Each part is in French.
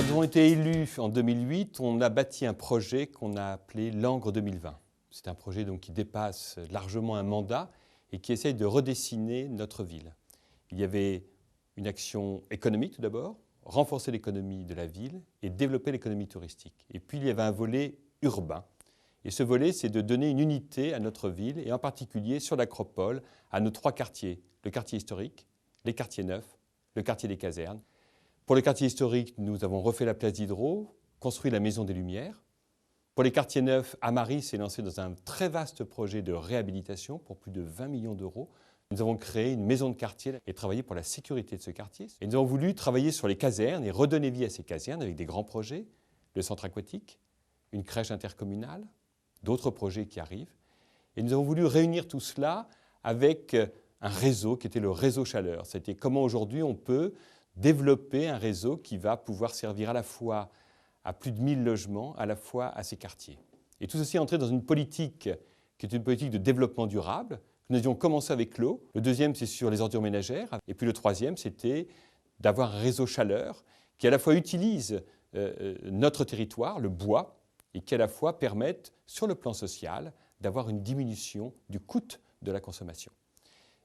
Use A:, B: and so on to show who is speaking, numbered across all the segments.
A: nous avons été élus en 2008, on a bâti un projet qu'on a appelé Langres 2020. C'est un projet qui dépasse largement un mandat et qui essaye de redessiner notre ville. Il y avait une action économique tout d'abord, renforcer l'économie de la ville et développer l'économie touristique. Et puis il y avait un volet urbain. Et ce volet, c'est de donner une unité à notre ville et en particulier sur l'Acropole à nos 3 quartiers. Le quartier historique, les quartiers neufs, le quartier des casernes. Pour le quartier historique, nous avons refait la place Diderot, construit la Maison des Lumières. Pour les quartiers neufs, Amaris s'est lancé dans un très vaste projet de réhabilitation pour plus de 20 millions d'euros. Nous avons créé une maison de quartier et travaillé pour la sécurité de ce quartier. Et nous avons voulu travailler sur les casernes et redonner vie à ces casernes avec des grands projets, le centre aquatique, une crèche intercommunale, d'autres projets qui arrivent. Et nous avons voulu réunir tout cela avec un réseau qui était le réseau Chaleur. C'était comment aujourd'hui on peut développer un réseau qui va pouvoir servir à la fois à plus de 1000 logements, à la fois à ces quartiers. Et tout ceci est entré dans une politique qui est une politique de développement durable. Nous avions commencé avec l'eau. Le deuxième, c'est sur les ordures ménagères. Et puis le troisième, c'était d'avoir un réseau Chaleur qui à la fois utilise notre territoire, le bois, et qui à la fois permette, sur le plan social, d'avoir une diminution du coût de la consommation.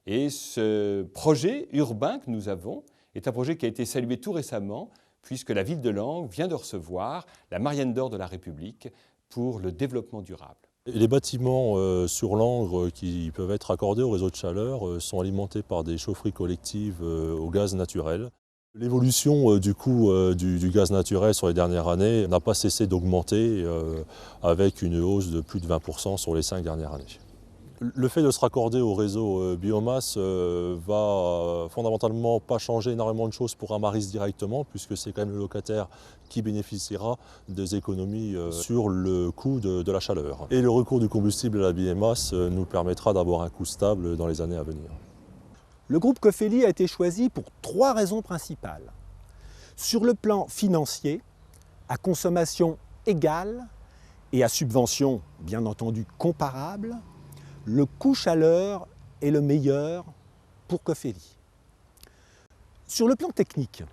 A: Et ce projet urbain que nous avons est un projet qui a été salué tout récemment, puisque la ville de Langres vient de recevoir la Marianne d'or de la République pour le développement durable.
B: Les bâtiments sur Langres qui peuvent être accordés au réseau de chaleur sont alimentés par des chaufferies collectives au gaz naturel. L'évolution du coût du gaz naturel sur les dernières années n'a pas cessé d'augmenter avec une hausse de plus de 20% sur les 5 dernières années. Le fait de se raccorder au réseau biomasse va fondamentalement pas changer énormément de choses pour Amaris directement, puisque c'est quand même le locataire qui bénéficiera des économies sur le coût de la chaleur. Et le recours du combustible à la biomasse nous permettra d'avoir un coût stable dans les années à venir.
C: Le groupe Cofeli a été choisi pour 3 raisons principales. Sur le plan financier, à consommation égale et à subvention bien entendu comparable, le coût chaleur est le meilleur pour Cofeli. Sur le plan technique,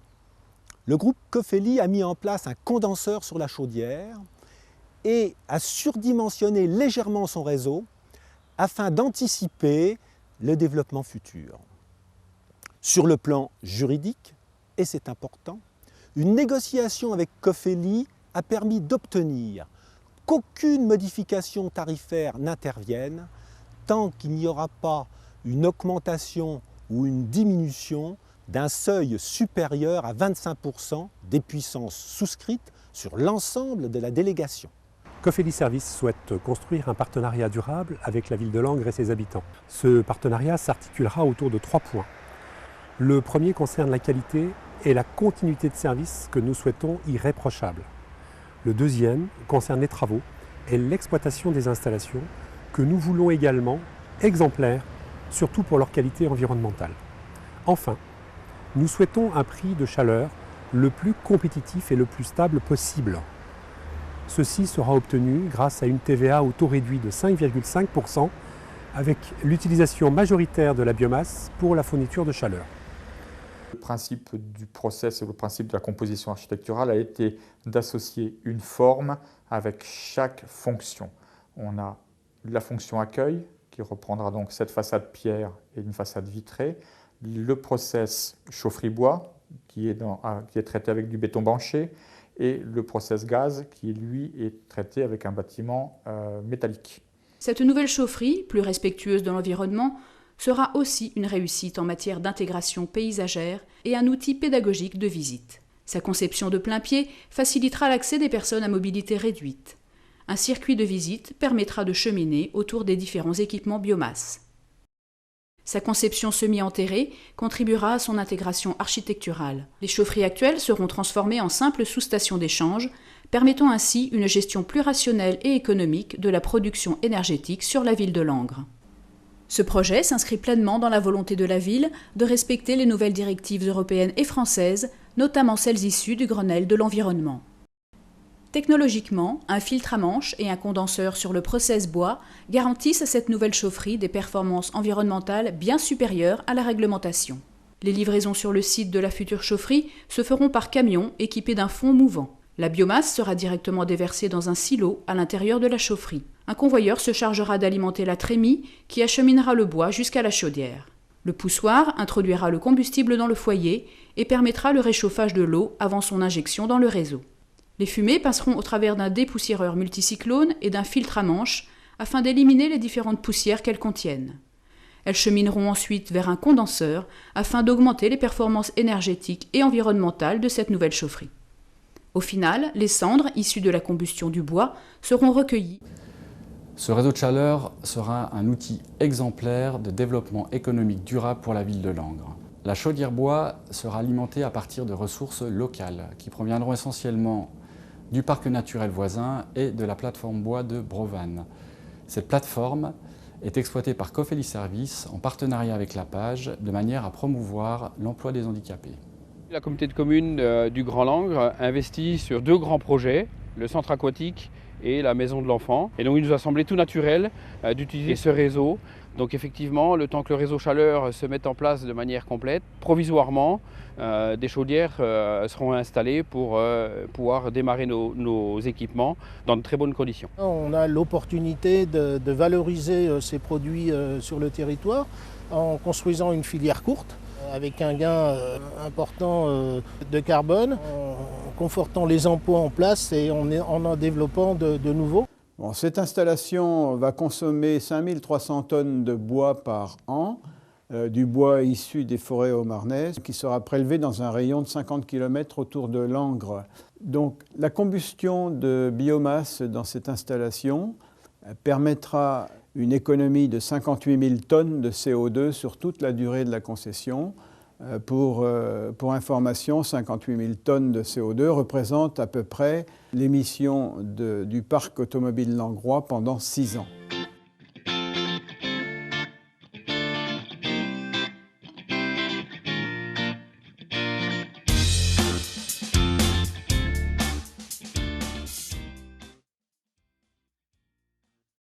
C: le groupe Cofeli a mis en place un condenseur sur la chaudière et a surdimensionné légèrement son réseau afin d'anticiper le développement futur. Sur le plan juridique, et c'est important, une négociation avec Cofeli a permis d'obtenir qu'aucune modification tarifaire n'intervienne tant qu'il n'y aura pas une augmentation ou une diminution d'un seuil supérieur à 25% des puissances souscrites sur l'ensemble de la délégation.
D: Cofeli Services souhaite construire un partenariat durable avec la ville de Langres et ses habitants. Ce partenariat s'articulera autour de 3 points. Le premier concerne la qualité et la continuité de service que nous souhaitons irréprochable. Le deuxième concerne les travaux et l'exploitation des installations que nous voulons également exemplaires, surtout pour leur qualité environnementale. Enfin, nous souhaitons un prix de chaleur le plus compétitif et le plus stable possible. Ceci sera obtenu grâce à une TVA au taux réduit de 5,5% avec l'utilisation majoritaire de la biomasse pour la fourniture de chaleur.
E: Le principe du process et le principe de la composition architecturale a été d'associer une forme avec chaque fonction. On a la fonction accueil, qui reprendra donc cette façade pierre et une façade vitrée. Le process chaufferie-bois, qui est traité avec du béton banché. Et le process gaz, qui lui est traité avec un bâtiment métallique.
F: Cette nouvelle chaufferie, plus respectueuse de l'environnement, sera aussi une réussite en matière d'intégration paysagère et un outil pédagogique de visite. Sa conception de plain-pied facilitera l'accès des personnes à mobilité réduite. Un circuit de visite permettra de cheminer autour des différents équipements biomasse. Sa conception semi-enterrée contribuera à son intégration architecturale. Les chaufferies actuelles seront transformées en simples sous-stations d'échange, permettant ainsi une gestion plus rationnelle et économique de la production énergétique sur la ville de Langres. Ce projet s'inscrit pleinement dans la volonté de la ville de respecter les nouvelles directives européennes et françaises, notamment celles issues du Grenelle de l'environnement. Technologiquement, un filtre à manche et un condenseur sur le process bois garantissent à cette nouvelle chaufferie des performances environnementales bien supérieures à la réglementation. Les livraisons sur le site de la future chaufferie se feront par camion équipé d'un fond mouvant. La biomasse sera directement déversée dans un silo à l'intérieur de la chaufferie. Un convoyeur se chargera d'alimenter la trémie qui acheminera le bois jusqu'à la chaudière. Le poussoir introduira le combustible dans le foyer et permettra le réchauffage de l'eau avant son injection dans le réseau. Les fumées passeront au travers d'un dépoussiéreur multicyclone et d'un filtre à manche afin d'éliminer les différentes poussières qu'elles contiennent. Elles chemineront ensuite vers un condenseur afin d'augmenter les performances énergétiques et environnementales de cette nouvelle chaufferie. Au final, les cendres issues de la combustion du bois seront recueillies.
G: Ce réseau de chaleur sera un outil exemplaire de développement économique durable pour la ville de Langres. La chaudière bois sera alimentée à partir de ressources locales qui proviendront essentiellement du parc naturel voisin et de la plateforme bois de Brovan. Cette plateforme est exploitée par Cofeli Services en partenariat avec la Page de manière à promouvoir l'emploi des handicapés.
H: La communauté de communes du Grand Langres investit sur 2 grands projets, le centre aquatique et la maison de l'enfant. Et donc il nous a semblé tout naturel d'utiliser ce réseau. Donc effectivement, le temps que le réseau chaleur se mette en place de manière complète, provisoirement, des chaudières seront installées pour pouvoir démarrer nos équipements dans de très bonnes conditions.
I: On a l'opportunité de valoriser ces produits sur le territoire en construisant une filière courte avec un gain important de carbone, en confortant les emplois en place et en développant de nouveaux.
J: Bon, cette installation va consommer 5300 tonnes de bois par an, du bois issu des forêts haut-marnaises, qui sera prélevé dans un rayon de 50 km autour de Langres. Donc la combustion de biomasse dans cette installation permettra une économie de 58 000 tonnes de CO2 sur toute la durée de la concession. Pour information, 58 000 tonnes de CO2 représentent à peu près l'émission du parc automobile langrois pendant 6 ans.